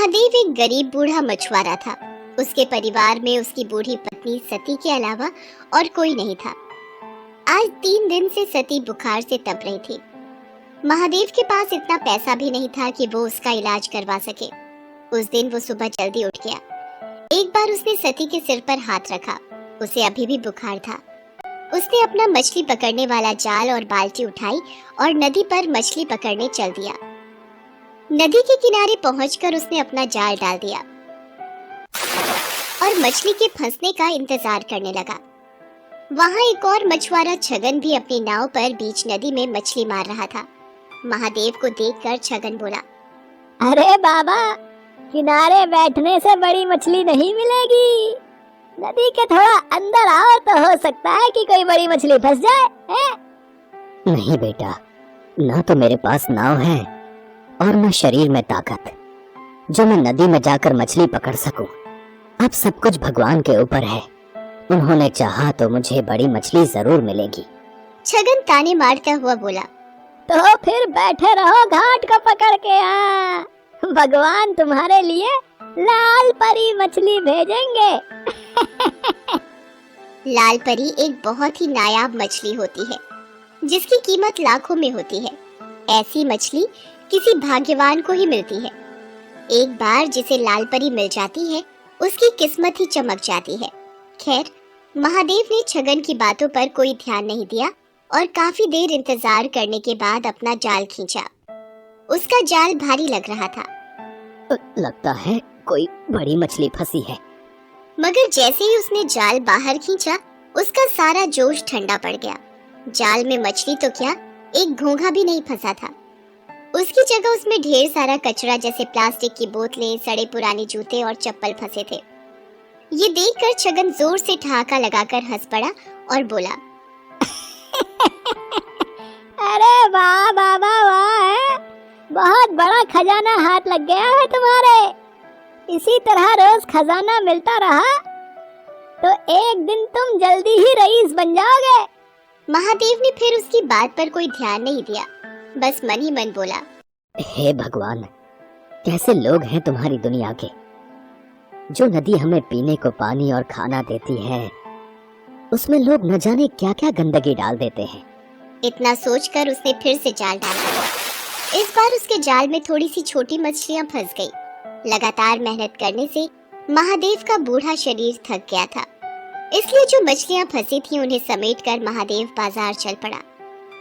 महादेव एक गरीब बूढ़ा मछुआरा था। उसके परिवार में उसकी बूढ़ी पत्नी सती के अलावा और कोई नहीं था। आज 3 दिन से सती बुखार से तप रही थी। महादेव के पास इतना पैसा भी नहीं था कि वो उसका इलाज करवा सके। उस दिन वो सुबह जल्दी उठ गया। एक बार उसने सती के सिर पर हाथ रखा। उसे अभी भी बुखार था। उसने अपना मछली पकड़ने वाला जाल और बाल्टी उठाई और नदी पर मछली पकड़ने चल दिया। नदी के किनारे पहुंचकर उसने अपना जाल डाल दिया और मछली के फंसने का इंतजार करने लगा। वहां एक और मछुआरा छगन भी अपनी नाव पर बीच नदी में मछली मार रहा था। महादेव को देखकर छगन बोला, अरे बाबा, किनारे बैठने से बड़ी मछली नहीं मिलेगी। नदी के थोड़ा अंदर आओ तो हो सकता है कि कोई बड़ी मछली फंस जाए है? नहीं बेटा, ना तो मेरे पास नाव है और न शरीर में ताकत जो मैं नदी में जाकर मछली पकड़ सकूं। अब सब कुछ भगवान के ऊपर है। उन्होंने चाहा तो मुझे बड़ी मछली जरूर मिलेगी। छगन ताने मारता हुआ बोला, तो फिर बैठे रहो घाट को पकड़ के। भगवान तुम्हारे लिए लाल परी मछली भेजेंगे। लाल परी एक बहुत ही नायाब मछली होती है जिसकी कीमत लाखों में होती है। ऐसी मछली किसी भाग्यवान को ही मिलती है। एक बार जिसे लाल परी मिल जाती है उसकी किस्मत ही चमक जाती है। खैर, महादेव ने छगन की बातों पर कोई ध्यान नहीं दिया और काफी देर इंतजार करने के बाद अपना जाल खींचा। उसका जाल भारी लग रहा था। लगता है कोई बड़ी मछली फंसी है। मगर जैसे ही उसने जाल बाहर खींचा उसका सारा जोश ठंडा पड़ गया। जाल में मछली तो क्या, एक घोंघा भी नहीं फंसा था। उसकी जगह उसमें ढेर सारा कचरा जैसे प्लास्टिक की बोतलें, सड़े पुराने जूते और चप्पल फंसे थे। ये देखकर छगन जोर से ठहाका लगाकर हंस पड़ा और बोला, अरे वाह बाबा वाह, बहुत बड़ा खजाना हाथ लग गया है तुम्हारे। इसी तरह रोज खजाना मिलता रहा तो एक दिन तुम जल्दी ही रईस बन जाओगे। महादेव ने फिर उसकी बात पर कोई ध्यान नहीं दिया, बस मन ही मन बोला, हे भगवान, कैसे लोग हैं तुम्हारी दुनिया के। जो नदी हमें पीने को पानी और खाना देती है उसमें लोग न जाने क्या क्या गंदगी डाल देते हैं। इतना सोचकर उसने फिर से जाल डाला। इस बार उसके जाल में थोड़ी सी छोटी मछलियां फंस गई। लगातार मेहनत करने से महादेव का बूढ़ा शरीर थक गया था, इसलिए जो मछलियां फंसी थीं उन्हें समेटकर महादेव बाजार चल पड़ा।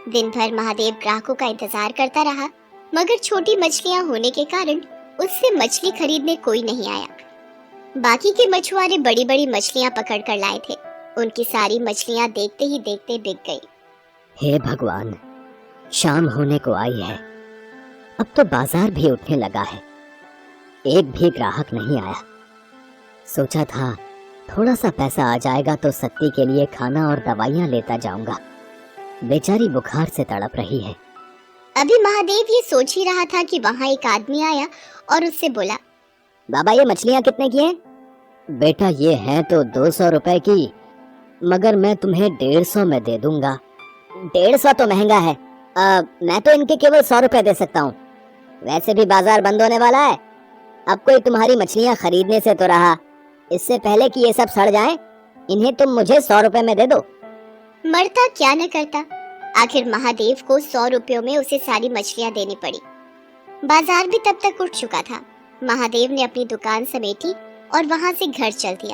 दिन भर महादेव ग्राहकों का इंतजार करता रहा, मगर छोटी मछलियां होने के कारण उससे मछली खरीदने कोई नहीं आया। बाकी के मछुआरे बड़ी बड़ी मछलियां पकड़ कर लाए थे। उनकी सारी मछलियां देखते ही देखते बिक गई। हे भगवान, शाम होने को आई है। अब तो बाजार भी उठने लगा है। एक भी ग्राहक नहीं आया। सोचा था थोड़ा सा पैसा आ जाएगा तो सत्ती के लिए खाना और दवाइयाँ लेता जाऊंगा। बेचारी बुखार से तड़प रही है। अभी महादेव ये सोच ही रहा था कि वहाँ एक आदमी आया और उससे बोला, बाबा, ये मछलियाँ कितने की हैं? बेटा, ये हैं तो 200 रुपए की, मगर मैं तुम्हें 150 में दे दूंगा। 150 तो महंगा है। मैं तो इनके केवल 100 रुपए दे सकता हूँ। वैसे भी बाजार बंद होने वाला है। अब कोई तुम्हारी मछलियाँ खरीदने से तो रहा, इससे पहले कि ये सब सड़ जाएं, इन्हें तुम मुझे 100 रुपए में दे दो। मरता क्या न करता। आखिर महादेव को 100 रुपयों में उसे सारी मछलियां देनी पड़ी। बाजार भी तब तक उठ चुका था। महादेव ने अपनी दुकान समेटी और वहां से घर चल दिया।